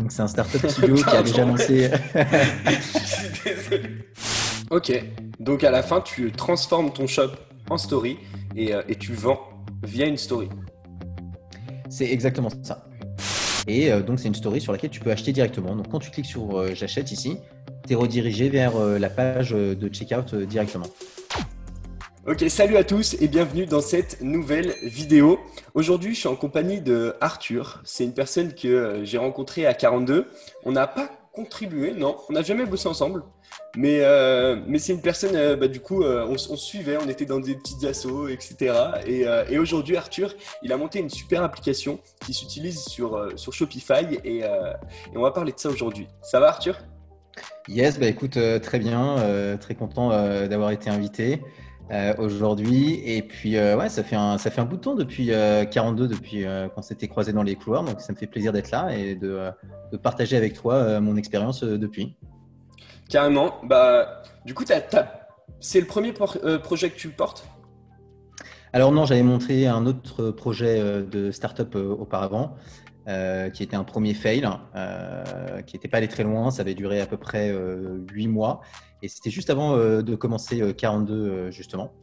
Donc, c'est un startup studio qui a déjà Pardon. lancé. Je suis désolé. Ok, donc à la fin, tu transformes ton shop en story et tu vends via une story. C'est exactement ça. Et donc, c'est une story sur laquelle tu peux acheter directement. Donc, quand tu cliques sur j'achète ici, tu es redirigé vers la page de checkout directement. Ok, salut à tous et bienvenue dans cette nouvelle vidéo. Aujourd'hui, je suis en compagnie de Arthur. C'est une personne que j'ai rencontrée à 42. On n'a pas contribué, non, on n'a jamais bossé ensemble. Mais c'est une personne, du coup, on se suivait, on était dans des petites assos, etc. Et aujourd'hui, Arthur, il a monté une super application qui s'utilise sur Shopify et on va parler de ça aujourd'hui. Ça va, Arthur? Yes, bah écoute, très bien, très content d'avoir été invité aujourd'hui. Et puis, ouais, ça fait un bout de temps depuis 42, depuis qu'on s'était croisés dans les couloirs. Donc, ça me fait plaisir d'être là et de partager avec toi mon expérience depuis. Carrément. Du coup, c'est le premier projet que tu portes? Alors non, j'avais montré un autre projet de startup auparavant, qui était un premier fail, qui n'était pas allé très loin. Ça avait duré à peu près 8 mois. Et c'était juste avant de commencer 42, justement.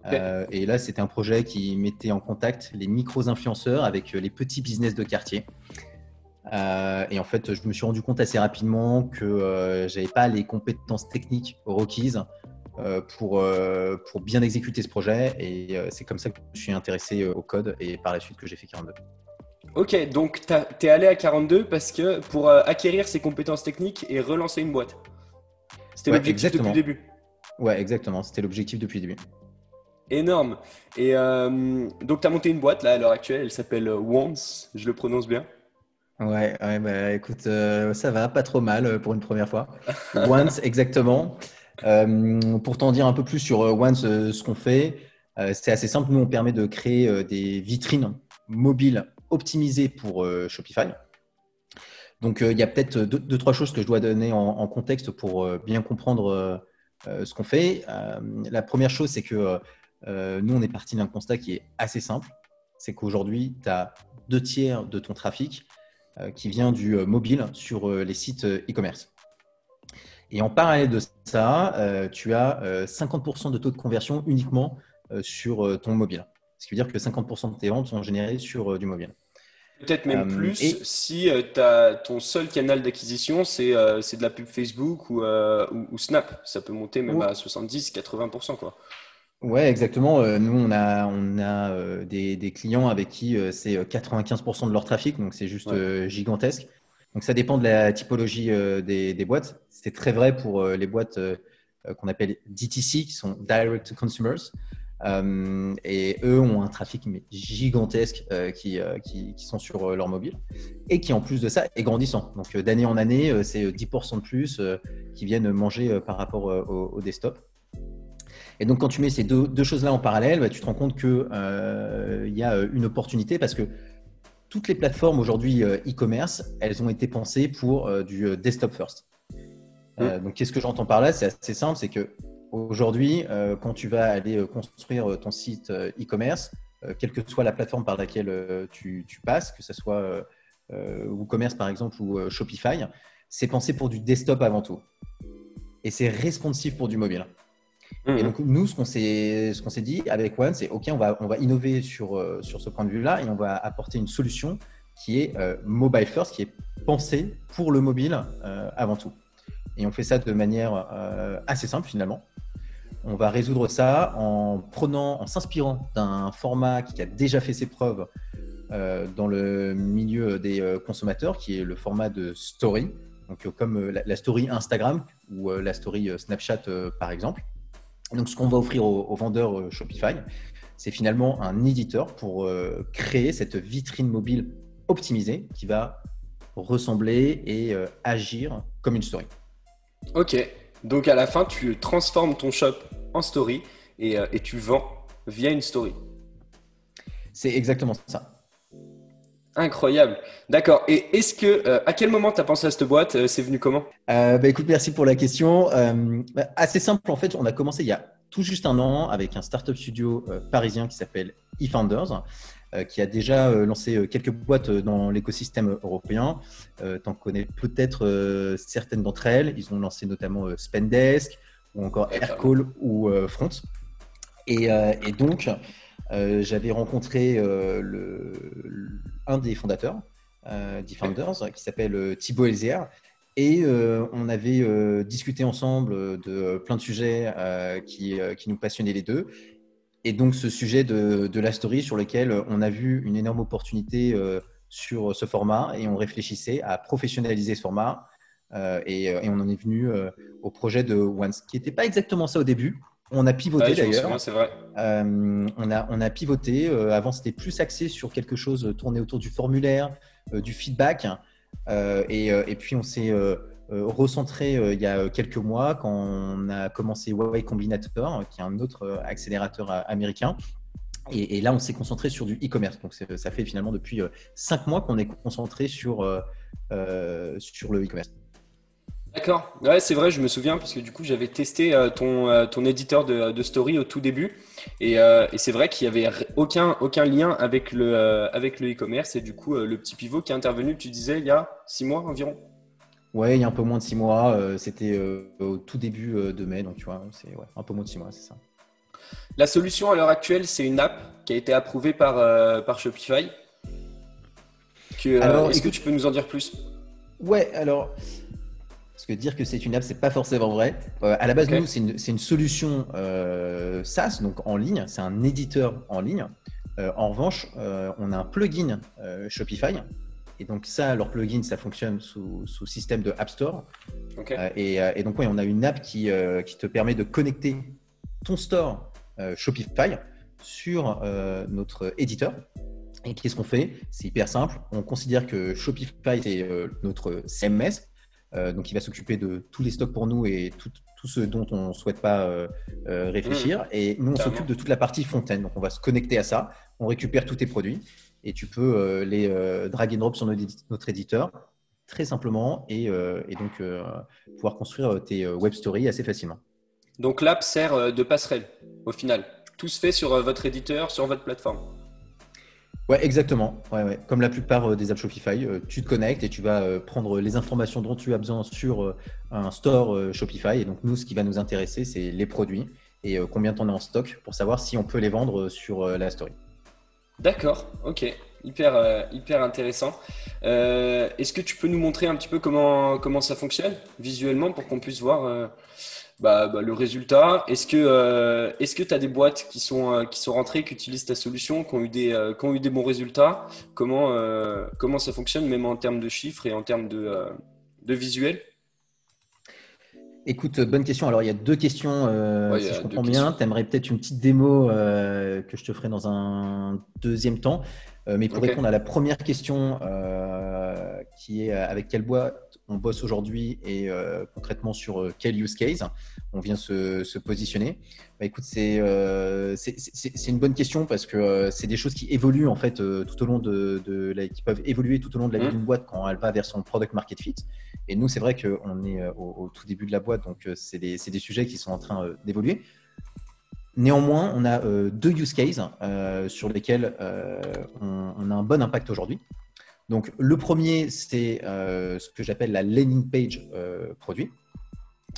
Ok. Et là, c'était un projet qui mettait en contact les micro-influenceurs avec les petits business de quartier. Et en fait, je me suis rendu compte assez rapidement que je n'avais pas les compétences techniques requises pour bien exécuter ce projet. Et c'est comme ça que je suis intéressé au code et par la suite que j'ai fait 42. Ok, donc t'es allé à 42 parce que pour acquérir ses compétences techniques et relancer une boîte. C'était Ouais, l'objectif depuis le exactement. début. Ouais, exactement. C'était l'objectif depuis le début. Énorme. Et donc t'as monté une boîte là à l'heure actuelle, elle s'appelle Once, je le prononce bien. Ouais, ouais, bah écoute, ça va, pas trop mal pour une première fois. Once, exactement. Pour t'en dire un peu plus sur Once, ce qu'on fait, c'est assez simple. Nous, on permet de créer des vitrines mobiles optimisées pour Shopify. Donc, il y a peut-être deux, trois choses que je dois donner en contexte pour bien comprendre ce qu'on fait. La première chose, c'est que nous, on est parti d'un constat qui est assez simple. C'est qu'aujourd'hui, tu as 2 tiers de ton trafic qui vient du mobile sur les sites e-commerce. Et en parallèle de ça, tu as 50% de taux de conversion uniquement sur ton mobile. Ce qui veut dire que 50% de tes ventes sont générées sur du mobile. Peut-être même plus Et si ton seul canal d'acquisition c'est de la pub Facebook ou Snap. Ça peut monter même à 70-80% quoi. ouais, exactement. Nous, on a des clients avec qui c'est 95% de leur trafic, donc c'est juste Ouais. gigantesque. Donc ça dépend de la typologie des boîtes. C'est très vrai pour les boîtes qu'on appelle DTC, qui sont Direct to Consumers. Et eux ont un trafic mais gigantesque qui sont sur leur mobile et qui en plus de ça est grandissant. Donc d'année en année, c'est 10% de plus qui viennent manger par rapport au desktop. Et donc, quand tu mets ces deux choses-là en parallèle, bah, tu te rends compte qu'il y a une opportunité parce que toutes les plateformes aujourd'hui e-commerce, elles ont été pensées pour du desktop first. Hmm. Donc, qu'est-ce que j'entends par là? C'est assez simple, c'est que aujourd'hui, quand tu vas aller construire ton site e-commerce, quelle que soit la plateforme par laquelle tu passes, que ce soit WooCommerce par exemple ou Shopify, c'est pensé pour du desktop avant tout. Et c'est responsive pour du mobile. Et Mhm. donc, nous, ce qu'on s'est dit avec One, c'est OK, on va innover sur ce point de vue-là et on va apporter une solution qui est mobile first, qui est pensée pour le mobile avant tout. Et on fait ça de manière assez simple finalement. On va résoudre ça en s'inspirant d'un format qui a déjà fait ses preuves dans le milieu des consommateurs, qui est le format de story. Donc, comme la story Instagram ou la story Snapchat, par exemple. Donc, ce qu'on va offrir aux vendeurs Shopify, c'est finalement un éditeur pour créer cette vitrine mobile optimisée qui va ressembler et agir comme une story. Ok, donc à la fin, tu transformes ton shop en story et tu vends via une story. C'est exactement ça. Incroyable. D'accord. Et à quel moment tu as pensé à cette boîte? C'est venu comment? Écoute, merci pour la question. Assez simple, en fait, on a commencé il y a tout juste un an avec un startup studio parisien qui s'appelle eFounders. qui a déjà lancé quelques boîtes dans l'écosystème européen. Tu en connais peut-être certaines d'entre elles. Ils ont lancé notamment Spendesk ou encore Aircall ou Front. Et donc, j'avais rencontré un des fondateurs, des founders, qui s'appelle Thibaut Elzière. Et on avait discuté ensemble de plein de sujets qui nous passionnaient les deux. Et donc, ce sujet de la story sur lequel on a vu une énorme opportunité sur ce format et on réfléchissait à professionnaliser ce format. Et on en est venu au projet de Once, qui n'était pas exactement ça au début. On a pivoté d'ailleurs. C'est vrai. On a pivoté. Avant, c'était plus axé sur quelque chose tourné autour du formulaire, du feedback. Et puis, on s'est recentré il y a quelques mois quand on a commencé Y Combinator, qui est un autre accélérateur américain. Et là, on s'est concentré sur du e-commerce. Donc, ça fait finalement depuis 5 mois qu'on est concentré sur le e-commerce. D'accord, ouais, c'est vrai, je me souviens parce que du coup j'avais testé ton éditeur de story au tout début et c'est vrai qu'il n'y avait aucun lien avec le e-commerce et du coup le petit pivot qui est intervenu, tu disais, il y a 6 mois environ. Ouais, il y a un peu moins de 6 mois, c'était au tout début de mai, donc tu vois, c'est un peu moins de 6 mois, c'est ça. La solution à l'heure actuelle, c'est une app qui a été approuvée par Shopify. Est-ce que tu peux nous en dire plus? Ouais, alors... Parce que dire que c'est une app, c'est pas forcément vrai. À la base, nous, c'est une solution SaaS, donc en ligne. C'est un éditeur en ligne. En revanche, on a un plugin Shopify. Et donc ça, leur plugin, ça fonctionne sous système de App Store. Et donc, on a une app qui te permet de connecter ton store Shopify sur notre éditeur. Et qu'est-ce qu'on fait? C'est hyper simple. On considère que Shopify, c'est notre CMS. Donc, il va s'occuper de tous les stocks pour nous et tout ce dont on ne souhaite pas réfléchir. Et nous, on s'occupe de toute la partie front-end. Donc, on va se connecter à ça. On récupère tous tes produits et tu peux les drag and drop sur notre éditeur très simplement et donc pouvoir construire tes web stories assez facilement. Donc, l'app sert de passerelle au final. Tout se fait sur votre éditeur, sur votre plateforme. Ouais, exactement. Ouais. Comme la plupart des apps Shopify, tu te connectes et tu vas prendre les informations dont tu as besoin sur un store Shopify. Et donc, nous, ce qui va nous intéresser, c'est les produits et combien tu en as en stock pour savoir si on peut les vendre sur la story. D'accord, ok. Hyper intéressant. Est-ce que tu peux nous montrer un petit peu comment ça fonctionne visuellement pour qu'on puisse voir le résultat? Est-ce que tu as des boîtes qui sont rentrées, qui utilisent ta solution, qui ont eu des bons résultats? Comment ça fonctionne, même en termes de chiffres et en termes de visuel? Écoute, bonne question. Alors, il y a 2 questions, si je comprends bien. Tu aimerais peut-être une petite démo que je te ferai dans un deuxième temps. Mais pour répondre à la première question, qui est avec quelle boîte on bosse aujourd'hui et concrètement sur quel use case on vient se positionner. Écoute, c'est une bonne question parce que c'est des choses qui évoluent en fait tout au long qui peuvent évoluer tout au long de la vie d'une boîte quand elle va vers son product market fit. Et nous, c'est vrai qu'on est au tout début de la boîte, donc c'est des sujets qui sont en train d'évoluer. Néanmoins, on a 2 use cases sur lesquels on a un bon impact aujourd'hui. Donc, le premier, c'est ce que j'appelle la landing page produit.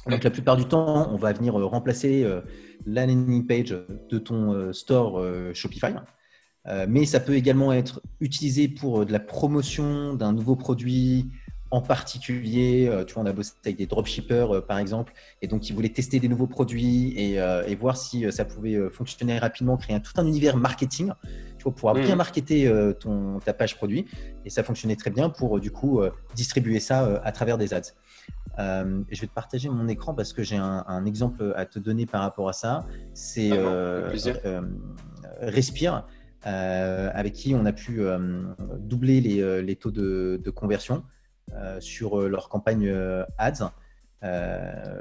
Donc, la plupart du temps, on va venir remplacer la landing page de ton store Shopify. Mais ça peut également être utilisé pour de la promotion d'un nouveau produit en particulier. Tu vois, on a bossé avec des dropshippers, par exemple, et donc ils voulaient tester des nouveaux produits et voir si ça pouvait fonctionner rapidement, créer tout un univers marketing, tu vois, pouvoir bien marketer ta page produit. Et ça fonctionnait très bien pour, du coup, distribuer ça à travers des ads. Je vais te partager mon écran parce que j'ai un exemple à te donner par rapport à ça. C'est Respire, avec qui on a pu doubler les taux de conversion sur leur campagne ads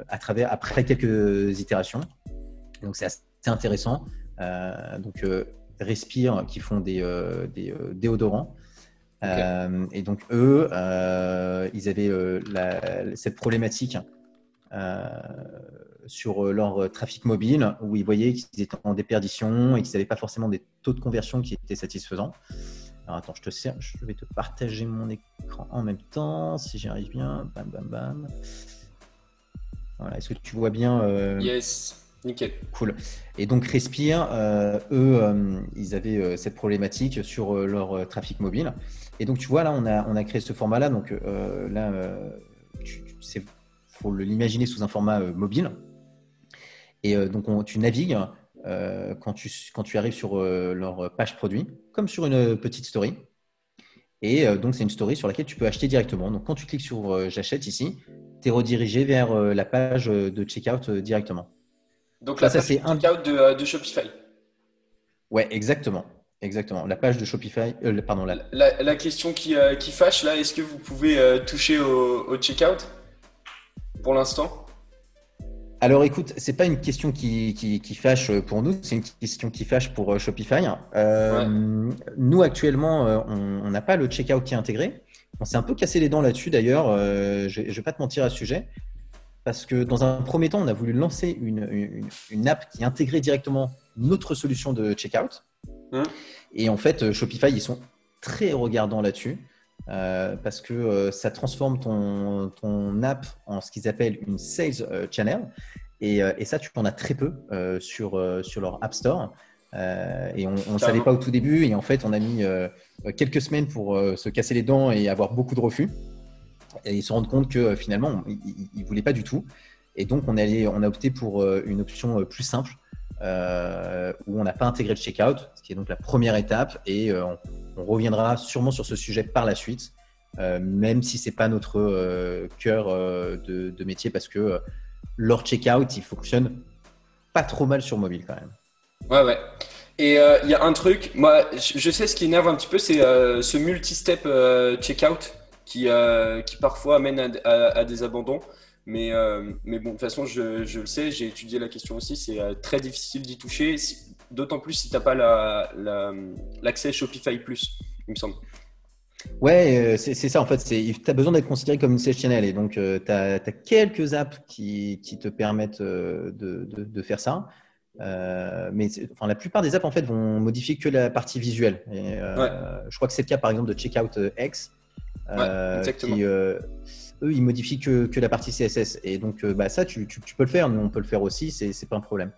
après quelques itérations. Donc, c'est assez intéressant. Donc, Respire, qui font des déodorants. Et donc, eux, ils avaient cette problématique sur leur trafic mobile où ils voyaient qu'ils étaient en déperdition et qu'ils n'avaient pas forcément des taux de conversion qui étaient satisfaisants. Alors attends, je vais te partager mon écran en même temps, si j'y arrive bien. Bam, bam, bam. Voilà, est-ce que tu vois bien Yes, nickel. Cool. Et donc Respire, ils avaient cette problématique sur leur trafic mobile. Et donc tu vois, là, on a créé ce format-là. Donc là, il faut l'imaginer sous un format mobile. Et donc tu navigues quand tu arrives sur leur page produit, comme sur une petite story. Et donc, c'est une story sur laquelle tu peux acheter directement. Donc, quand tu cliques sur J'achète ici, tu es redirigé vers la page de checkout directement. Donc Ça, la page c'est de checkout de Shopify. Ouais, exactement. Exactement. La page de Shopify. Pardon, La question qui fâche là, est-ce que vous pouvez toucher au checkout pour l'instant? Alors écoute, c'est pas une question qui fâche pour nous, c'est une question qui fâche pour Shopify. Ouais. Nous actuellement, on n'a pas le checkout qui est intégré. On s'est un peu cassé les dents là-dessus d'ailleurs. Je vais pas te mentir à ce sujet, parce que dans un premier temps, on a voulu lancer une app qui intégrait directement notre solution de checkout. Et en fait, Shopify, ils sont très regardants là-dessus. Parce que ça transforme ton app en ce qu'ils appellent une sales channel et ça tu en as très peu sur leur App Store et on ne savait pas au tout début et en fait on a mis quelques semaines pour se casser les dents et avoir beaucoup de refus et ils se rendent compte que finalement ils ne voulaient pas du tout et donc on a opté pour une option plus simple où on n'a pas intégré le checkout, ce qui est donc la première étape et on reviendra sûrement sur ce sujet par la suite, même si ce n'est pas notre cœur de métier parce que leur checkout, il fonctionne pas trop mal sur mobile quand même. Ouais. Et il y a un truc, moi je sais ce qui énerve un petit peu, c'est ce multi-step checkout qui parfois amène à des abandons. Mais bon, de toute façon, je le sais, j'ai étudié la question aussi, c'est très difficile d'y toucher, d'autant plus si tu n'as pas l'accès Shopify Plus, il me semble. Ouais, c'est ça en fait, tu as besoin d'être considéré comme une sales channel et donc tu as quelques apps qui te permettent de faire ça. Mais la plupart des apps en fait vont modifier que la partie visuelle. Et, Ouais, je crois que c'est le cas par exemple de Checkout X, exactement. qui eux ils modifient que la partie CSS. Et donc ça tu peux le faire, nous on peut le faire aussi, c'est pas un problème.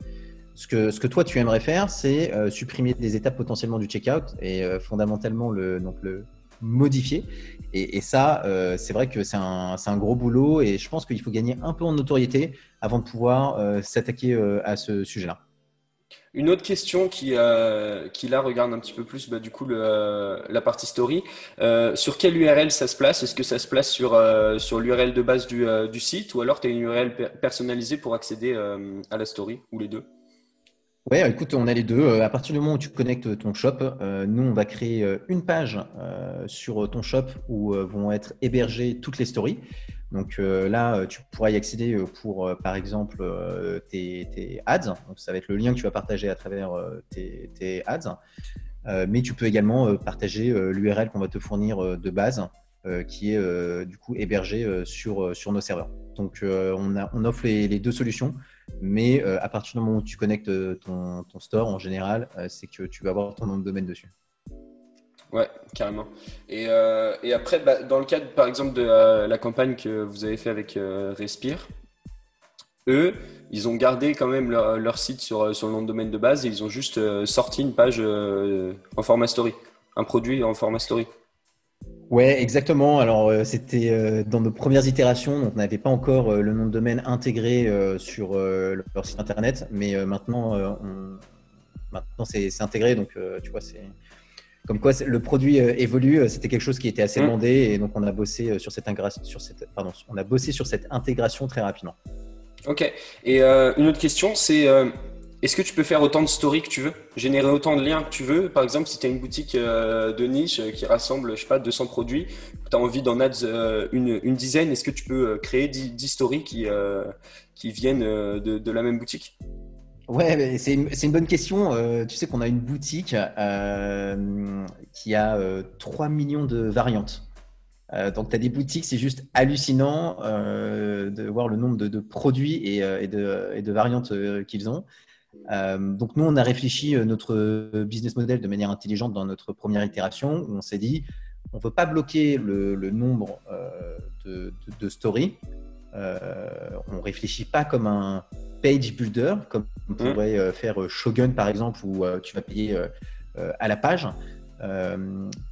Ce que toi tu aimerais faire, c'est supprimer des étapes potentiellement du checkout et fondamentalement le modifier. Et ça, c'est vrai que c'est un gros boulot et je pense qu'il faut gagner un peu en notoriété avant de pouvoir s'attaquer à ce sujet-là. Une autre question qui là regarde un petit peu plus du coup la partie story. Sur quelle URL ça se place? Est-ce que ça se place sur l'URL de base du site ou alors tu as une URL personnalisée pour accéder à la story ou les deux? Ouais, écoute, on a les deux. À partir du moment où tu connectes ton shop, nous, on va créer une page sur ton shop où vont être hébergées toutes les stories. Donc là, tu pourras y accéder pour, par exemple, tes ads. Donc, ça va être le lien que tu vas partager à travers tes ads. Mais tu peux également partager l'URL qu'on va te fournir de base, qui est du coup hébergée sur nos serveurs. Donc, on offre les deux solutions. Mais à partir du moment où tu connectes ton store, en général, c'est que tu vas avoir ton nom de domaine dessus. Ouais, carrément. Et après, dans le cadre, par exemple, de la campagne que vous avez fait avec Respire, eux, ils ont gardé quand même leur site sur le nom de domaine de base et ils ont juste sorti une page en format story, un produit en format story. Ouais, exactement. Alors, c'était dans nos premières itérations, donc on n'avait pas encore le nom de domaine intégré sur leur site internet, mais maintenant c'est intégré. Donc, tu vois, c'est comme quoi le produit évolue. C'était quelque chose qui était assez demandé et donc on a bossé sur cette intégration très rapidement. Ok. Et une autre question, c'est est-ce que tu peux faire autant de stories que tu veux, générer autant de liens que tu veux? Par exemple, si tu as une boutique de niche qui rassemble, je sais pas, 200 produits, tu as envie d'en ads une dizaine, est-ce que tu peux créer 10 stories qui viennent de la même boutique? Ouais, mais c'est une bonne question. Tu sais qu'on a une boutique qui a 3 millions de variantes. Donc, tu as des boutiques, c'est juste hallucinant de voir le nombre de produits et de variantes qu'ils ont. Donc, nous, on a réfléchi notre business model de manière intelligente dans notre première itération où on s'est dit, on ne veut pas bloquer le nombre de stories. On ne réfléchit pas comme un page builder, comme on pourrait faire Shogun, par exemple, où tu vas payer à la page.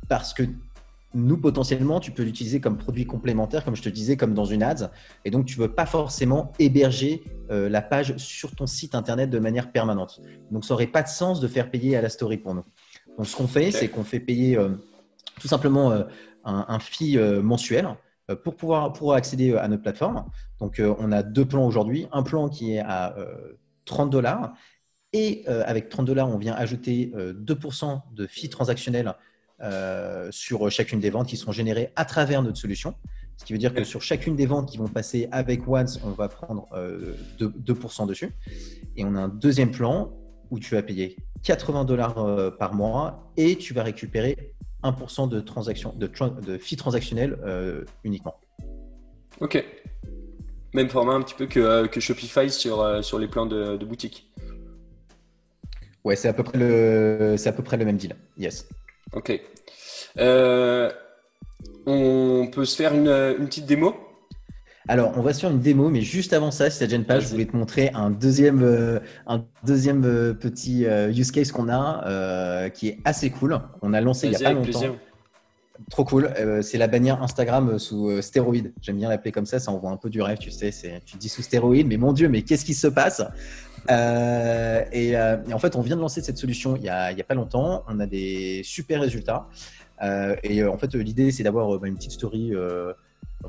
Parce que nous, potentiellement, tu peux l'utiliser comme produit complémentaire, comme je te disais, comme dans une ads. Et donc, tu ne veux pas forcément héberger la page sur ton site internet de manière permanente. Donc, ça n'aurait pas de sens de faire payer à la story pour nous. Donc, ce qu'on fait, c'est qu'on fait payer tout simplement un fee mensuel pour accéder à notre plateforme. Donc, on a 2 plans aujourd'hui. Un plan qui est à $30. Et avec $30, on vient ajouter 2% de fee transactionnel sur chacune des ventes qui sont générées à travers notre solution. Ce qui veut dire que sur chacune des ventes qui vont passer avec Once, on va prendre 2% dessus. Et on a un deuxième plan où tu vas payer $80 par mois et tu vas récupérer 1% de fee transactionnel uniquement. Ok. Même format un petit peu que Shopify sur les plans de boutique. Ouais, c'est à peu près le même deal. Yes. Ok. On peut se faire une petite démo? Alors, on va se faire une démo, mais juste avant ça, si ça ne te gêne pas, je voulais te montrer un deuxième petit use case qu'on a qui est assez cool. On a lancé il n'y a pas longtemps. Plaisir. Trop cool. C'est la bannière Instagram sous stéroïde. J'aime bien l'appeler comme ça envoie un peu du rêve, tu sais. Tu te dis sous stéroïde, mais mon Dieu, mais qu'est-ce qui se passe? Et en fait, on vient de lancer cette solution il y a pas longtemps. On a des super résultats. En fait, l'idée, c'est d'avoir une petite story,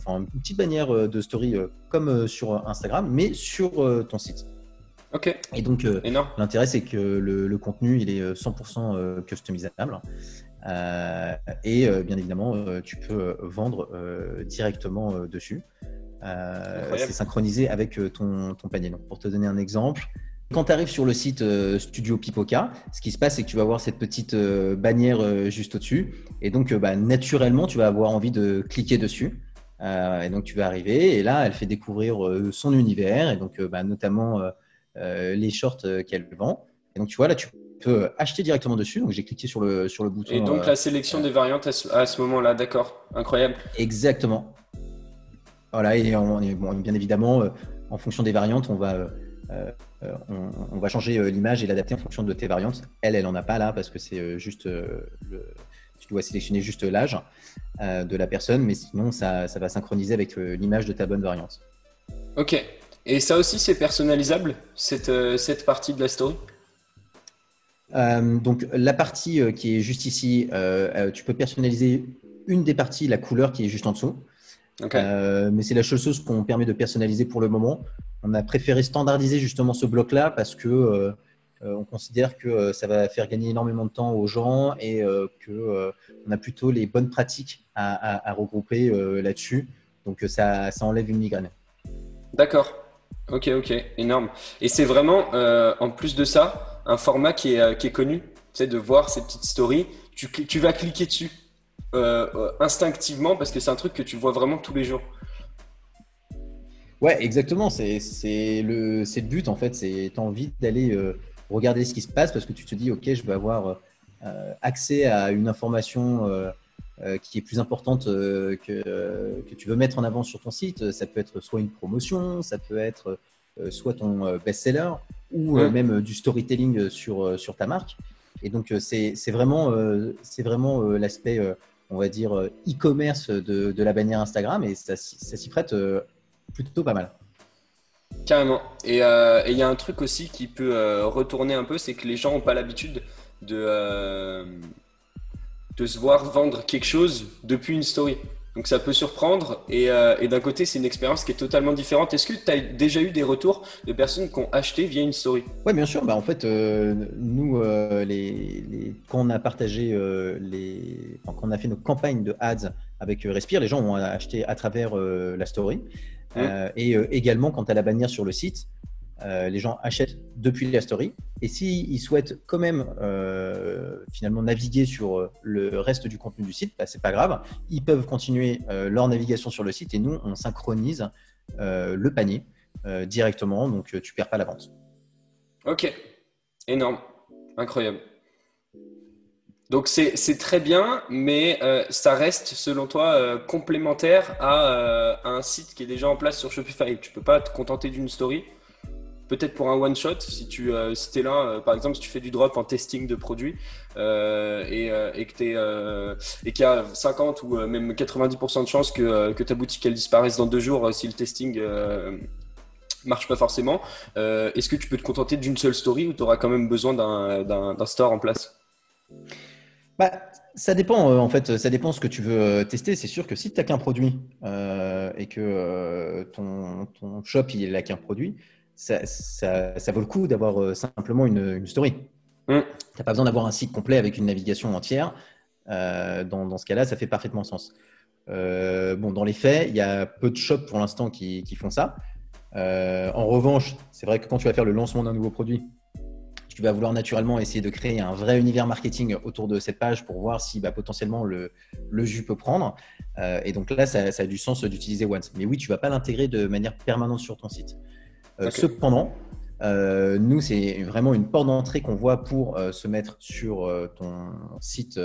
une petite bannière de story comme sur Instagram, mais sur ton site. Ok. Et donc, l'intérêt, c'est que le contenu, il est 100% customisable. Et bien évidemment, tu peux vendre directement dessus. C'est synchronisé avec ton panier. Donc, pour te donner un exemple, quand tu arrives sur le site Studio Pipoca, ce qui se passe, c'est que tu vas voir cette petite bannière juste au-dessus. Et donc, naturellement, tu vas avoir envie de cliquer dessus. Et donc, tu vas arriver et là, elle fait découvrir son univers et donc, notamment les shorts qu'elle vend. Et donc, tu vois, là, tu peux acheter directement dessus. Donc, j'ai cliqué sur le bouton. Et donc, la sélection des variantes à ce moment-là, d'accord. Incroyable. Exactement. Voilà, et bien évidemment, en fonction des variantes, on va changer l'image et l'adapter en fonction de tes variantes. Elle en a pas là parce que c'est juste tu dois sélectionner juste l'âge de la personne, mais sinon ça va synchroniser avec l'image de ta bonne variante. Ok. Et ça aussi, c'est personnalisable, cette partie de la story? Donc la partie qui est juste ici, tu peux personnaliser une des parties, la couleur qui est juste en dessous. Okay. Mais c'est la seule chose qu'on permet de personnaliser pour le moment. On a préféré standardiser justement ce bloc-là parce que on considère que ça va faire gagner énormément de temps aux gens et qu'on a plutôt les bonnes pratiques à regrouper là-dessus. Donc ça enlève une migraine. D'accord. Ok, énorme. Et c'est vraiment, en plus de ça, un format qui est connu. Tu sais, de voir ces petites stories, tu vas cliquer dessus. Instinctivement parce que c'est un truc que tu vois vraiment tous les jours. Ouais, exactement. C'est le but en fait. Tu as envie d'aller regarder ce qui se passe parce que tu te dis ok, je vais avoir accès à une information qui est plus importante que tu veux mettre en avant sur ton site. Ça peut être soit une promotion, ça peut être soit ton best-seller ou même du storytelling sur ta marque. Et donc c'est vraiment l'aspect on va dire e-commerce de la bannière Instagram et ça s'y prête plutôt pas mal. Carrément. Et il y a un truc aussi qui peut retourner un peu, c'est que les gens n'ont pas l'habitude de se voir vendre quelque chose depuis une story. Donc ça peut surprendre et d'un côté c'est une expérience qui est totalement différente. Est-ce que tu as déjà eu des retours de personnes qui ont acheté via une story? Oui, bien sûr. En fait, nous, quand on a partagé quand on a fait nos campagnes de ads avec Respire, les gens ont acheté à travers la story. Et également quand tu as la bannière sur le site, les gens achètent depuis la story. Et s'ils souhaitent quand même finalement naviguer sur le reste du contenu du site, bah, c'est pas grave. Ils peuvent continuer leur navigation sur le site et nous, on synchronise le panier directement. Donc, tu perds pas la vente. Ok, énorme, incroyable. Donc c'est très bien, mais ça reste selon toi complémentaire à un site qui est déjà en place sur Shopify. Tu peux pas te contenter d'une story. Peut-être pour un one shot, si es là, par exemple, si tu fais du drop en testing de produits et qu'il y a 50 ou même 90% de chances que ta boutique elle disparaisse dans 2 jours si le testing marche pas forcément. Est-ce que tu peux te contenter d'une seule story ou tu auras quand même besoin d'un store en place? Bah, ça dépend, en fait, ça dépend ce que tu veux tester. C'est sûr que si tu n'as qu'un produit et que ton shop il n'a qu'un produit, ça vaut le coup d'avoir simplement une story. Tu n'as pas besoin d'avoir un site complet avec une navigation entière. Dans ce cas-là, ça fait parfaitement sens. Bon, dans les faits, il y a peu de shops pour l'instant qui font ça. En revanche, c'est vrai que quand tu vas faire le lancement d'un nouveau produit, tu vas vouloir naturellement essayer de créer un vrai univers marketing autour de cette page pour voir si potentiellement le jus peut prendre. Et donc là, ça a du sens d'utiliser Once. Mais oui, tu ne vas pas l'intégrer de manière permanente sur ton site. Okay. Cependant, nous, c'est vraiment une porte d'entrée qu'on voit pour se mettre sur ton site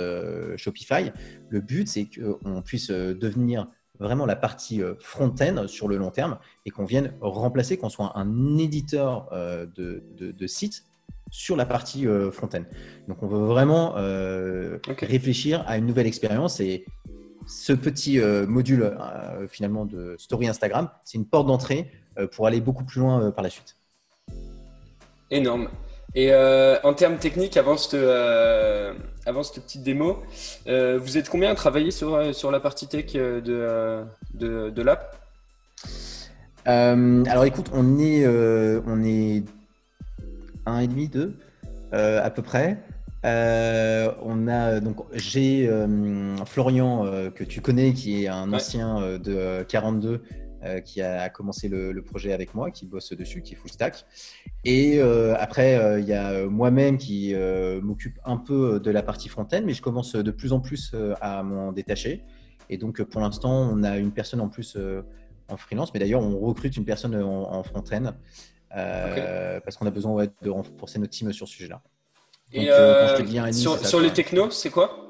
Shopify. Le but, c'est qu'on puisse devenir vraiment la partie front-end sur le long terme et qu'on vienne remplacer, qu'on soit un éditeur de site sur la partie front-end. Donc, on veut vraiment réfléchir à une nouvelle expérience et ce petit module finalement de Story Instagram, c'est une porte d'entrée pour aller beaucoup plus loin par la suite. Énorme. Et en termes techniques, avant cette petite démo, vous êtes combien à travailler sur la partie tech de l'app? Alors écoute, on est 1,5, 2 à peu près. J'ai Florian que tu connais, qui est un ancien de 42. Qui a commencé le projet avec moi, qui bosse dessus, qui est full stack. Et après, il y a moi-même qui m'occupe un peu de la partie front-end, mais je commence de plus en plus à m'en détacher. Et donc, pour l'instant, on a une personne en plus en freelance, mais d'ailleurs, on recrute une personne en front-end parce qu'on a besoin de renforcer notre team sur ce sujet-là. Donc, et sur les technos, c'est quoi?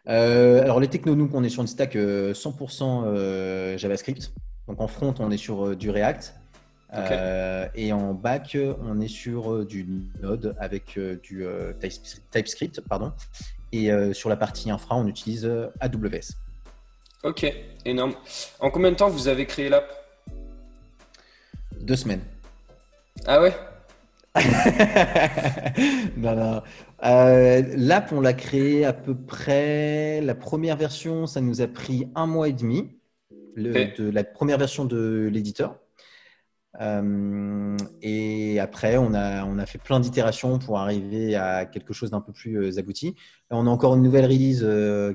Alors les technos, nous, on est sur une stack 100% JavaScript. Donc en front, on est sur du React. Et en back, on est sur du Node avec du TypeScript. Et sur la partie infra, on utilise AWS. Ok, énorme. En combien de temps vous avez créé l'app? 2 semaines. Ah ouais? Non. L'app, on l'a créée à peu près. La première version, ça nous a pris 1 mois et demi. De la première version de l'éditeur. Et après, on a fait plein d'itérations pour arriver à quelque chose d'un peu plus abouti. On a encore une nouvelle release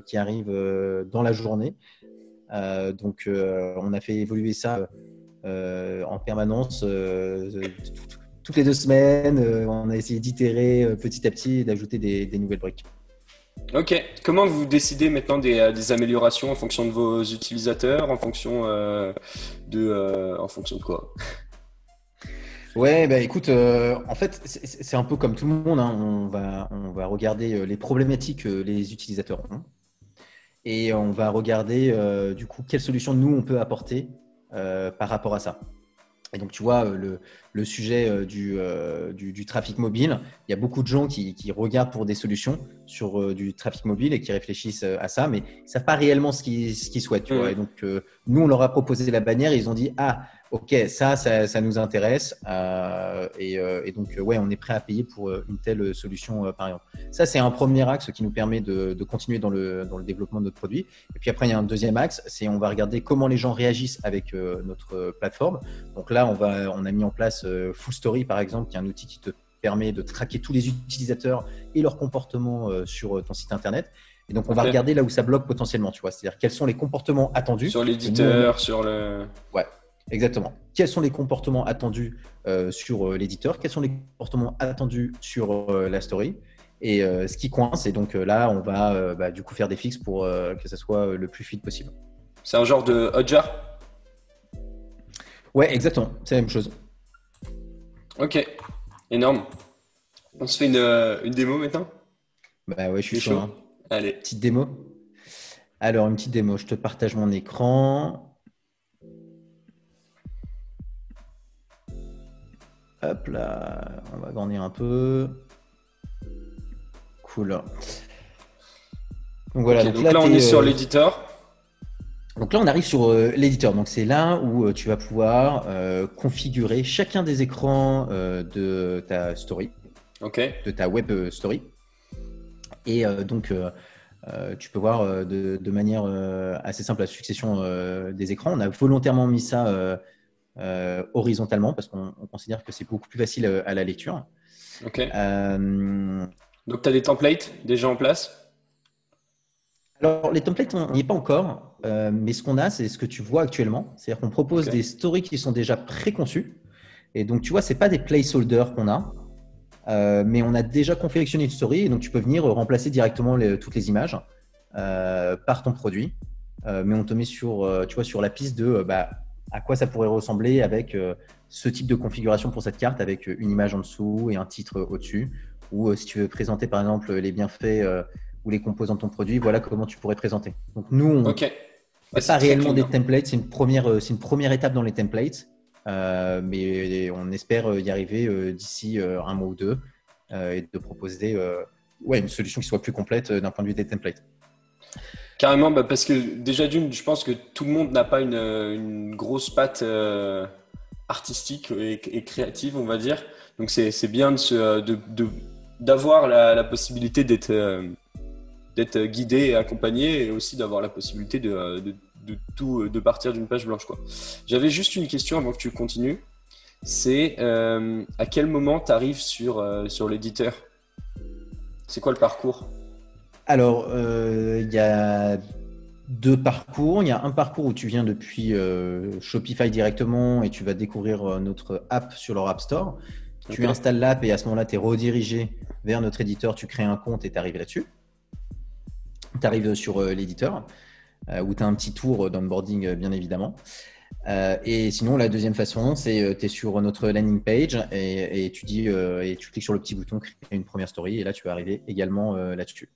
qui arrive dans la journée. Donc, on a fait évoluer ça en permanence. Toutes les 2 semaines, on a essayé d'itérer petit à petit et d'ajouter des nouvelles briques. Ok. Comment vous décidez maintenant des améliorations en fonction de vos utilisateurs, en fonction de quoi? Ouais, écoute, en fait, c'est un peu comme tout le monde. On va regarder les problématiques que les utilisateurs ont et on va regarder du coup quelles solutions nous on peut apporter par rapport à ça. Et donc, tu vois, le sujet du trafic mobile, il y a beaucoup de gens qui regardent pour des solutions sur du trafic mobile et qui réfléchissent à ça, mais ils ne savent pas réellement ce qu'ils souhaitent. Tu vois. Et donc, nous, on leur a proposé la bannière et ils ont dit « Ah, ok, ça nous intéresse. » Et donc, ouais, on est prêt à payer pour une telle solution, par exemple. Ça, c'est un premier axe qui nous permet de continuer dans le développement de notre produit. Et puis après, il y a un deuxième axe, c'est on va regarder comment les gens réagissent avec notre plateforme. Donc là, on a mis en place Full Story, par exemple, qui est un outil qui te permet de traquer tous les utilisateurs et leur comportement sur ton site internet. Et donc, on va regarder là où ça bloque potentiellement, tu vois. C'est-à-dire quels sont les comportements attendus. Sur l'éditeur, sur le… Ouais. Exactement. Quels sont les comportements attendus sur l'éditeur? Quels sont les comportements attendus sur la story? Et ce qui coince. Et donc là, on va du coup faire des fixes pour que ça soit le plus fluide possible. C'est un genre de Hotjar? Ouais, exactement. C'est la même chose. Ok, énorme. On se fait une démo maintenant? Bah ouais, je suis T'es chaud. chaud? Hein. Allez. Petite démo. Alors, une petite démo. Je te partage mon écran. Hop là, on va grandir un peu. Cool. Donc voilà. Ok, donc là on est sur l'éditeur. Donc là, on arrive sur l'éditeur. Donc c'est là où tu vas pouvoir configurer chacun des écrans de ta story, de ta web story. Et donc tu peux voir de manière assez simple la succession des écrans. On a volontairement mis ça horizontalement parce qu'on considère que c'est beaucoup plus facile à la lecture. Ok. Donc tu as des templates déjà en place? Alors, les templates, on n'y est pas encore, mais ce qu'on a, c'est ce que tu vois actuellement. C'est-à-dire qu'on propose des stories qui sont déjà préconçues. Et donc, tu vois, ce n'est pas des placeholders qu'on a, mais on a déjà confectionné une story. Et donc, tu peux venir remplacer directement toutes les images par ton produit. Mais on te met sur, tu vois, sur la piste de à quoi ça pourrait ressembler avec ce type de configuration pour cette carte, avec une image en dessous et un titre au-dessus. Ou si tu veux présenter, par exemple, les bienfaits ou les composants de ton produit, voilà comment tu pourrais présenter. Donc nous, on ne fait pas réellement des templates, c'est une première étape dans les templates, mais on espère y arriver d'ici un mois ou deux et de proposer une solution qui soit plus complète d'un point de vue des templates. Carrément, parce que déjà d'une, je pense que tout le monde n'a pas une grosse patte artistique et créative, on va dire. Donc c'est bien d'avoir la possibilité d'être guidé et accompagné, et aussi d'avoir la possibilité de partir d'une page blanche, quoi. J'avais juste une question avant que tu continues. C'est à quel moment tu arrives sur l'éditeur? C'est quoi le parcours? Alors, il y a deux parcours. Il y a un parcours où tu viens depuis Shopify directement et tu vas découvrir notre app sur leur App Store. Tu installes l'app et à ce moment-là, tu es redirigé vers notre éditeur. Tu crées un compte et tu arrives là-dessus. Tu arrives sur l'éditeur où tu as un petit tour d'onboarding, bien évidemment. Et sinon, la deuxième façon, c'est tu es sur notre landing page et tu cliques sur le petit bouton créer une première story et là, tu vas arriver également là-dessus.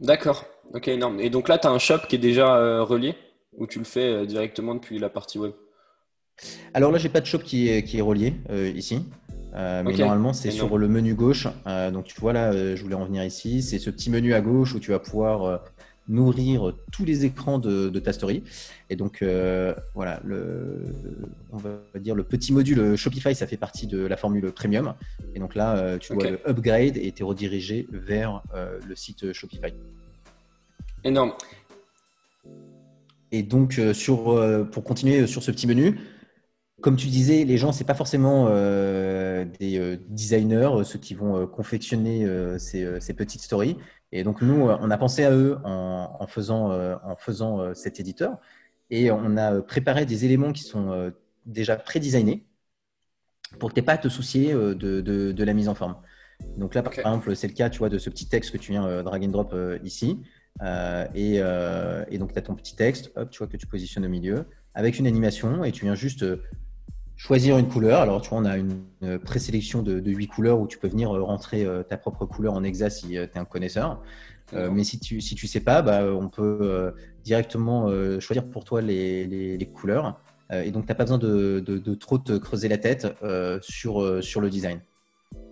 D'accord, ok, énorme. Et donc là, tu as un shop qui est déjà relié ou tu le fais directement depuis la partie web? Alors là, j'ai pas de shop qui est relié ici. Mais normalement, c'est sur le menu gauche. Donc, tu vois là, je voulais en venir ici. C'est ce petit menu à gauche où tu vas pouvoir nourrir tous les écrans de ta story. Et donc, voilà, on va dire le petit module Shopify, ça fait partie de la formule premium. Et donc là, tu vois le upgrade et tu es redirigé vers le site Shopify. Énorme. Et donc, pour continuer sur ce petit menu, comme tu disais, les gens, ce n'est pas forcément des designers, ceux qui vont confectionner ces petites stories. Et donc, nous, on a pensé à eux en faisant cet éditeur. Et on a préparé des éléments qui sont déjà pré-designés pour que tu n'aies pas à te soucier de la mise en forme. Donc là, par exemple, c'est le cas, tu vois, de ce petit texte que tu viens drag and drop ici. Et donc, tu as ton petit texte, hop, tu vois, que tu positionnes au milieu avec une animation et tu viens juste choisir une couleur. Alors, tu vois, on a une présélection de 8 couleurs où tu peux venir rentrer ta propre couleur en hexa si tu es un connaisseur. Mais si tu sais pas, on peut directement choisir pour toi les couleurs. Et donc, tu n'as pas besoin de trop te creuser la tête sur le design.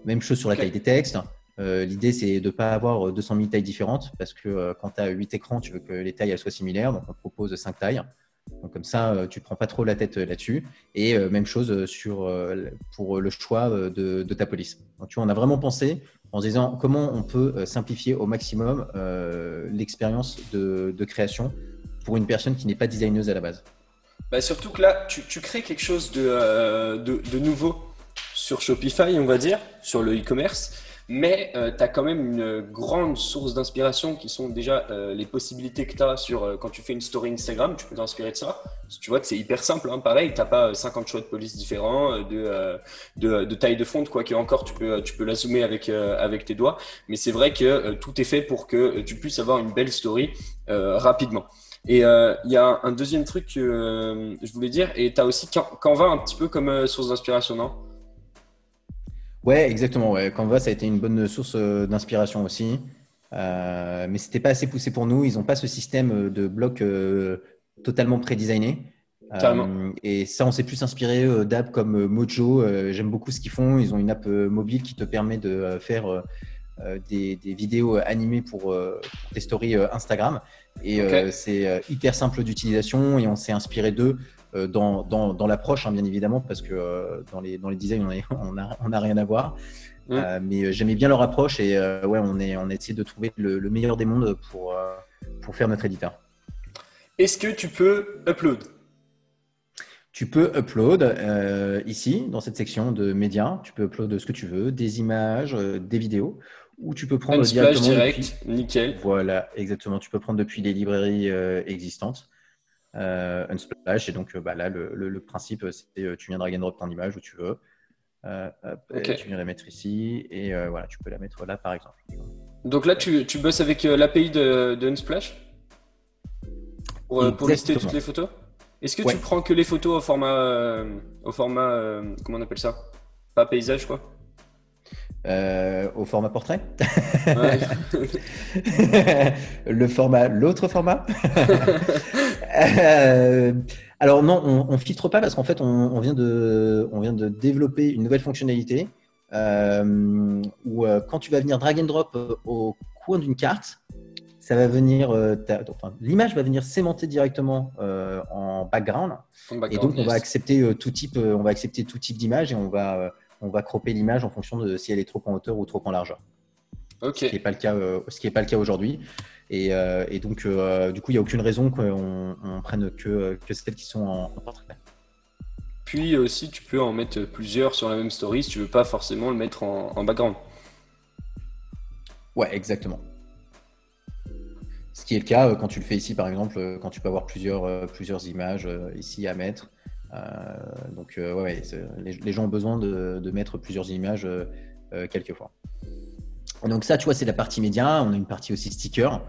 Même chose sur la taille des textes. L'idée, c'est de ne pas avoir 200 000 tailles différentes parce que quand tu as 8 écrans, tu veux que les tailles elles soient similaires. Donc, on propose 5 tailles. Donc, comme ça, tu ne prends pas trop la tête là-dessus. Et même chose pour le choix de ta police. Donc, tu vois, on a vraiment pensé en se disant comment on peut simplifier au maximum l'expérience de création pour une personne qui n'est pas designeuse à la base. Surtout que là, tu crées quelque chose de nouveau sur Shopify, on va dire, sur le e-commerce. mais tu as quand même une grande source d'inspiration qui sont déjà les possibilités que tu as sur quand tu fais une story Instagram, tu peux t'inspirer de ça. Tu vois que c'est hyper simple, hein, pareil, tu n'as pas 50 choix de police différents, de taille de fond, quoi que encore tu peux la zoomer avec tes doigts, mais c'est vrai que tout est fait pour que tu puisses avoir une belle story rapidement. Et il y a un deuxième truc que je voulais dire, et tu as aussi Canva un petit peu comme source d'inspiration, non? Ouais, exactement. Ouais. Canva, ça a été une bonne source d'inspiration aussi. Mais c'était pas assez poussé pour nous. Ils n'ont pas ce système de blocs totalement pré-designé. Carrément. Et ça, on s'est plus inspiré d'apps comme Mojo. J'aime beaucoup ce qu'ils font. Ils ont une app mobile qui te permet de faire des vidéos animées pour tes stories Instagram. Et Ok. c'est hyper simple d'utilisation et on s'est inspiré d'eux dans l'approche, hein, bien évidemment, parce que dans les designs, on a rien à voir. Hmm. Mais j'aimais bien leur approche et ouais, on a essayé de trouver le meilleur des mondes pour faire notre éditeur. Est-ce que tu peux upload? Tu peux upload ici, dans cette section de médias, tu peux upload ce que tu veux, des images, des vidéos, ou tu peux prendre Unsplash directement depuis. direct, nickel. Voilà, exactement. Tu peux prendre depuis les librairies existantes, Unsplash. Et donc bah, là, le principe, c'est tu viens drag and drop ton image où tu veux. Hop, et tu Ok. viens la mettre ici et voilà, tu peux la mettre là par exemple. Donc là, tu bosses avec l'API de Unsplash pour lister toutes Exactement. les photos? Est-ce que tu Ouais. prends que les photos au format, comment on appelle ça? Pas paysage, quoi? Au format portrait. Ouais. L'autre format. Euh, alors non, on filtre pas parce qu'en fait, on vient de développer une nouvelle fonctionnalité où quand tu vas venir drag and drop au coin d'une carte, ça va venir, enfin, l'image va venir s'aimanter directement en background. En Et donc, background, on va yes. accepter tout type d'image et on va cropper l'image en fonction de si elle est trop en hauteur ou trop en largeur. Ok. Ce qui n'est pas le cas, aujourd'hui. Et donc, du coup, il n'y a aucune raison qu'on on prenne que celles qui sont en portrait. Puis aussi, tu peux en mettre plusieurs sur la même story si tu veux pas forcément le mettre en background. Ouais, exactement. Ce qui est le cas quand tu le fais ici, par exemple, quand tu peux avoir plusieurs images ici à mettre. Donc, ouais, les gens ont besoin de mettre plusieurs images quelquefois. Donc ça, tu vois, c'est la partie média. On a une partie aussi sticker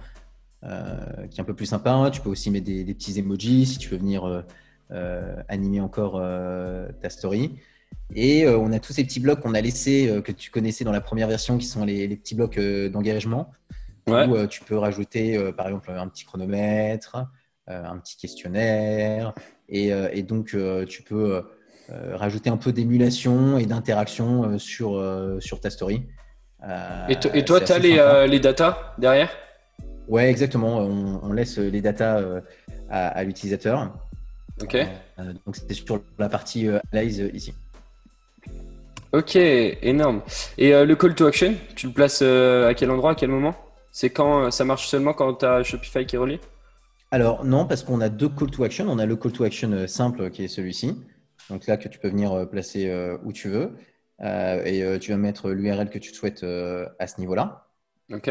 qui est un peu plus sympa. Tu peux aussi mettre des petits emojis si tu veux venir animer encore ta story. Et on a tous ces petits blocs qu'on a laissés, que tu connaissais dans la première version, qui sont les petits blocs d'engagement, Ouais. où tu peux rajouter, par exemple, un petit chronomètre, un petit questionnaire. Et donc, tu peux rajouter un peu d'émulation et d'interaction sur ta story. Et toi, C'est tu as assez sympa. les datas derrière? Ouais, exactement. On laisse les datas à l'utilisateur. Ok. Donc, c'était sur la partie analyse ici. Ok, énorme. Et le call to action, tu le places à quel endroit, à quel moment? C'est quand ça marche seulement quand tu as Shopify qui est relié? Alors, non, parce qu'on a deux call to action. On a le call to action simple qui est celui-ci. Donc là, que tu peux venir placer où tu veux. Et tu vas mettre l'URL que tu souhaites à ce niveau-là. Ok.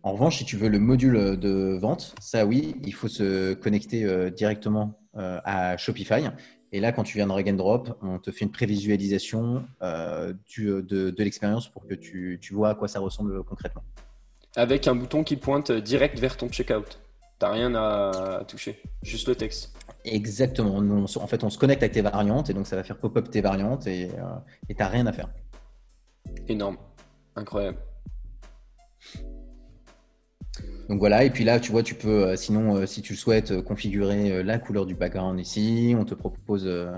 En revanche, si tu veux le module de vente, ça oui, il faut se connecter directement à Shopify. Et là, quand tu viens de drag and drop, on te fait une prévisualisation de l'expérience pour que tu vois à quoi ça ressemble concrètement. Avec un bouton qui pointe direct vers ton checkout. T'as rien à toucher, juste le texte. Exactement. Nous, en fait, on se connecte avec tes variantes et donc ça va faire pop-up tes variantes et tu n'as rien à faire. Énorme. Incroyable. Donc voilà, et puis là, tu vois, tu peux, sinon, si tu le souhaites, configurer la couleur du background ici. On te propose Des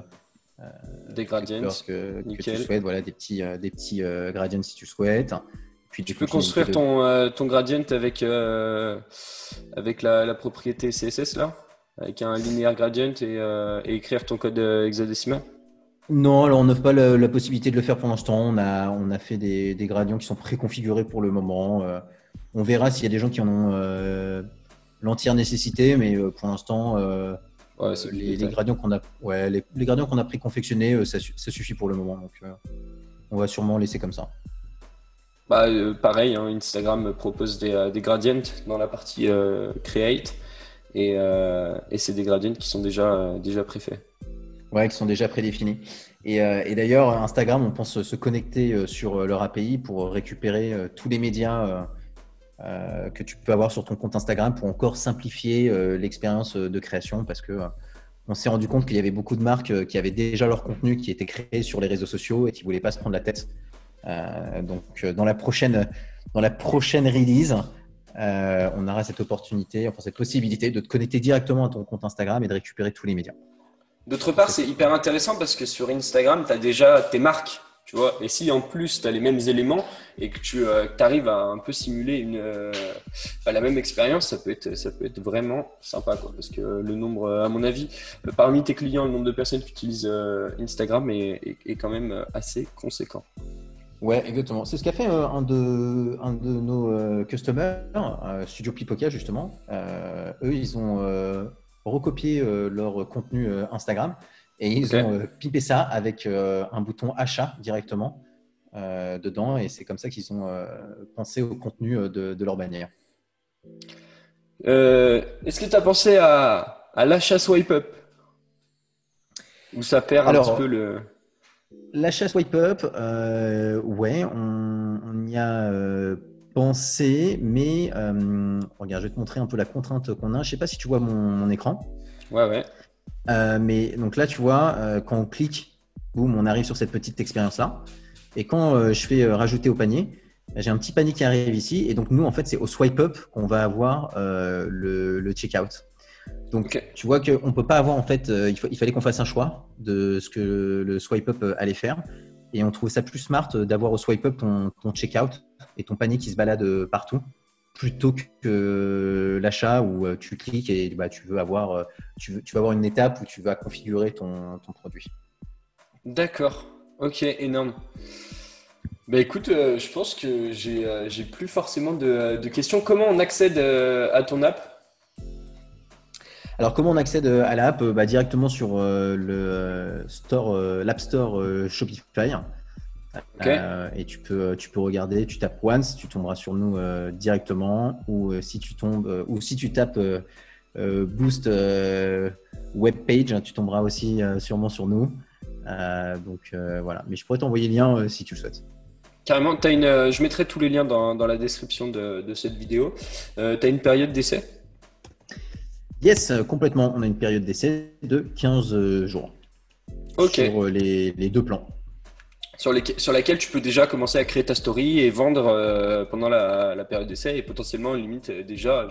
toutes les gradients. couleurs que tu Nickel. souhaites, voilà, des petits gradients si tu le souhaites. Puis des Tu peux fonctionnalités construire de. ton gradient avec la propriété CSS là, avec un linéaire gradient et écrire ton code hexadécimal. Non, alors on n'offre pas la possibilité de le faire pour l'instant. On a fait des gradients qui sont préconfigurés pour le moment. On verra s'il y a des gens qui en ont l'entière nécessité, mais pour l'instant, Ouais, c'est du les détail. gradients qu'on a, ouais, les gradients qu'on a préconfectionnés, ça suffit pour le moment. Donc, on va sûrement laisser comme ça. Pareil, hein, Instagram propose des gradients dans la partie create et c'est des gradients qui sont déjà préfaits. Ouais, qui sont déjà prédéfinis. Et d'ailleurs, Instagram, on pense se connecter sur leur API pour récupérer tous les médias que tu peux avoir sur ton compte Instagram pour encore simplifier l'expérience de création parce que on s'est rendu compte qu'il y avait beaucoup de marques qui avaient déjà leur contenu qui était créé sur les réseaux sociaux et qui ne voulaient pas se prendre la tête. Donc, dans la prochaine release, on aura cette opportunité, enfin cette possibilité de te connecter directement à ton compte Instagram et de récupérer tous les médias. D'autre part, c'est hyper intéressant parce que sur Instagram, tu as déjà tes marques, tu vois. Et si en plus, tu as les mêmes éléments et que tu arrives à un peu simuler la même expérience, ça peut être vraiment sympa, quoi. Parce que le nombre, à mon avis, parmi tes clients, le nombre de personnes qui utilisent Instagram est quand même assez conséquent. Ouais, exactement. C'est ce qu'a fait un de nos customers, Studio Pipoca, justement. Eux, ils ont recopié leur contenu Instagram et ils ont pipé ça avec un bouton achat directement dedans. Et c'est comme ça qu'ils ont pensé au contenu de leur bannière. Est-ce que tu as pensé à l'achat swipe up? Où ça perd un petit peu le… L'achat swipe up, ouais, on y a pensé, mais regarde, je vais te montrer un peu la contrainte qu'on a. Je sais pas si tu vois mon écran. Ouais. Mais donc là, tu vois, quand on clique, boum, on arrive sur cette petite expérience-là. Et quand je fais rajouter au panier, j'ai un petit panier qui arrive ici. Et donc, nous, en fait, c'est au swipe up qu'on va avoir le checkout. Donc, tu vois qu'on ne peut pas avoir, en fait, il fallait qu'on fasse un choix de ce que le swipe up allait faire. Et on trouve ça plus smart d'avoir au swipe up ton checkout et ton panier qui se balade partout, plutôt que l'achat où tu cliques et tu vas avoir une étape où tu vas configurer ton produit. D'accord. Ok, énorme. Bah écoute, je pense que j'ai plus forcément de questions. Comment on accède à ton app? Alors, comment on accède à l'app? Directement sur l'App Store Shopify. Et tu peux regarder, tu tapes Once, tu tomberas sur nous directement, ou si tu tapes Boost Web Page, tu tomberas aussi sûrement sur nous. Voilà. Mais je pourrais t'envoyer le lien si tu le souhaites. Carrément, je mettrai tous les liens dans la description de cette vidéo. Tu as une période d'essai? Yes, complètement. On a une période d'essai de 15 jours sur les deux plans. Sur laquelle tu peux déjà commencer à créer ta story et vendre pendant la période d'essai et potentiellement, limite, déjà,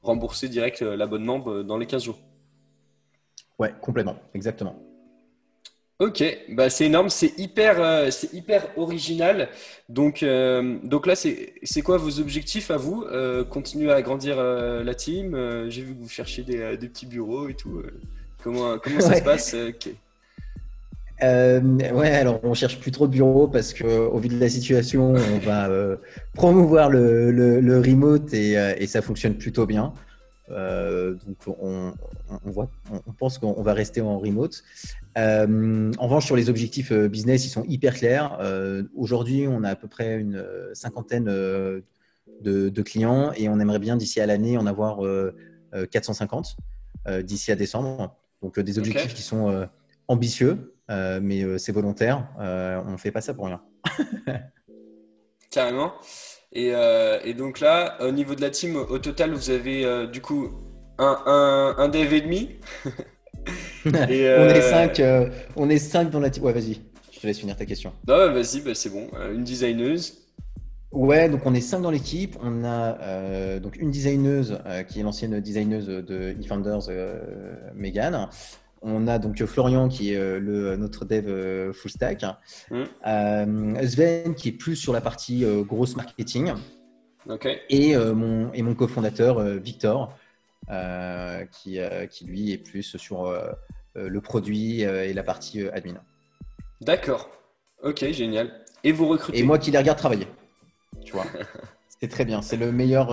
rembourser direct l'abonnement dans les 15 jours. Ouais, complètement, exactement. Ok, bah c'est énorme, c'est hyper original. Donc là, c'est quoi vos objectifs à vous? Continuer à agrandir la team? J'ai vu que vous cherchiez des petits bureaux et tout. Comment ça se passe? Ouais, alors on cherche plus trop de bureaux parce qu'au vu de la situation, on va promouvoir le remote et ça fonctionne plutôt bien. Donc on pense qu'on va rester en remote. En revanche, sur les objectifs business, ils sont hyper clairs. Aujourd'hui, on a à peu près une cinquantaine de clients et on aimerait bien d'ici à l'année en avoir 450 d'ici à décembre. Donc des objectifs qui sont ambitieux, mais c'est volontaire. On ne fait pas ça pour rien. Carrément. Et donc là, au niveau de la team, au total, vous avez du coup un dev et demi. On est 5 dans la team. Ouais, vas-y, je te laisse finir ta question. Non, vas-y, c'est bon. Une designeuse. Ouais, donc on est 5 dans l'équipe. On a donc une designeuse qui est l'ancienne designeuse de eFounders, Megan. On a donc Florian qui est notre dev full stack. Sven qui est plus sur la partie grosse marketing. Et mon cofondateur Victor qui lui est plus sur le produit et la partie admin. D'accord. Ok, génial. Et vous recrutez? Et moi qui les regarde travailler. Tu vois. C'est très bien. C'est le meilleur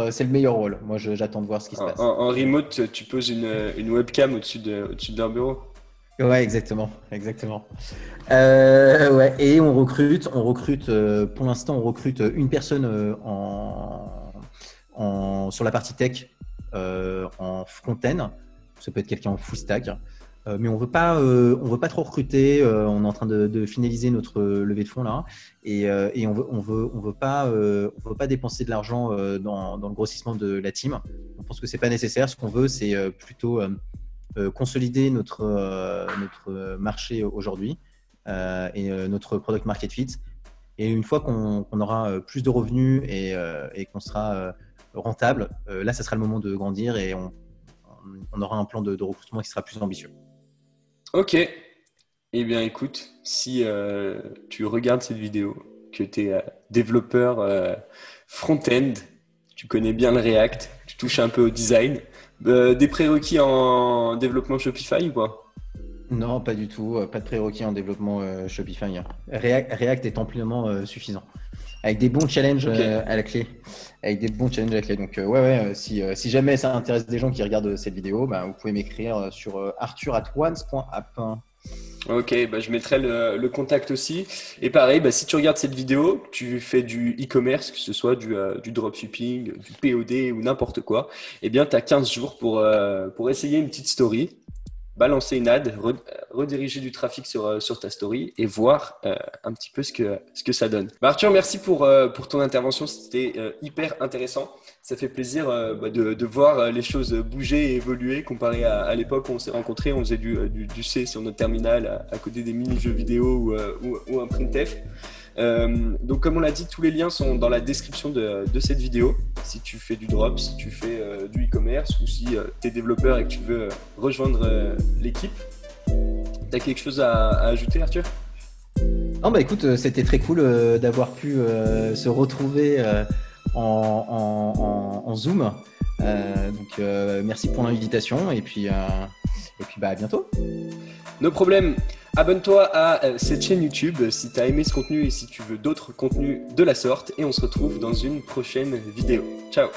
rôle. Moi, j'attends de voir ce qui se passe. En remote, tu poses une webcam au-dessus d'un bureau? Ouais, exactement, exactement. Ouais, et pour l'instant, on recrute une personne sur la partie tech en front-end. Ça peut être quelqu'un en full stack. Mais on veut pas trop recruter. On est en train de finaliser notre levée de fonds là, et on veut pas dépenser de l'argent dans le grossissement de la team. On pense que c'est pas nécessaire. Ce qu'on veut, c'est plutôt consolider notre marché aujourd'hui et notre product market fit. Et une fois qu'on aura plus de revenus et qu'on sera rentable, là, ça sera le moment de grandir et on aura un plan de recrutement qui sera plus ambitieux. Ok. Eh bien, écoute, si tu regardes cette vidéo, que tu es développeur front-end, tu connais bien le React, tu touches un peu au design, des prérequis en développement Shopify ou pas? Non, pas du tout. Pas de prérequis en développement Shopify. React est amplement suffisant. Avec des bons challenges Ok. à la clé. Donc, ouais, si jamais ça intéresse des gens qui regardent cette vidéo, bah, vous pouvez m'écrire sur arthur@once.app. Ok, bah, je mettrai le contact aussi. Et pareil, bah, si tu regardes cette vidéo, tu fais du e-commerce, que ce soit du dropshipping, du POD ou n'importe quoi, eh bien, tu as 15 jours pour essayer une petite story, balancer une ad, rediriger du trafic sur ta story et voir un petit peu ce que ça donne. Bah, Arthur, merci pour ton intervention. C'était hyper intéressant. Ça fait plaisir bah, de voir les choses bouger et évoluer comparé à l'époque où on s'est rencontrés. On faisait du C sur notre terminal à côté des mini-jeux vidéo ou un printf. Donc comme on l'a dit, tous les liens sont dans la description de cette vidéo. Si tu fais du drop, si tu fais du e-commerce ou si tu es développeur et que tu veux rejoindre l'équipe. Tu as quelque chose à ajouter, Arthur? Non, bah écoute, c'était très cool d'avoir pu se retrouver en Zoom. Merci pour l'invitation et puis bah, à bientôt. No problème. Abonne-toi à cette chaîne YouTube si tu as aimé ce contenu et si tu veux d'autres contenus de la sorte. Et on se retrouve dans une prochaine vidéo. Ciao!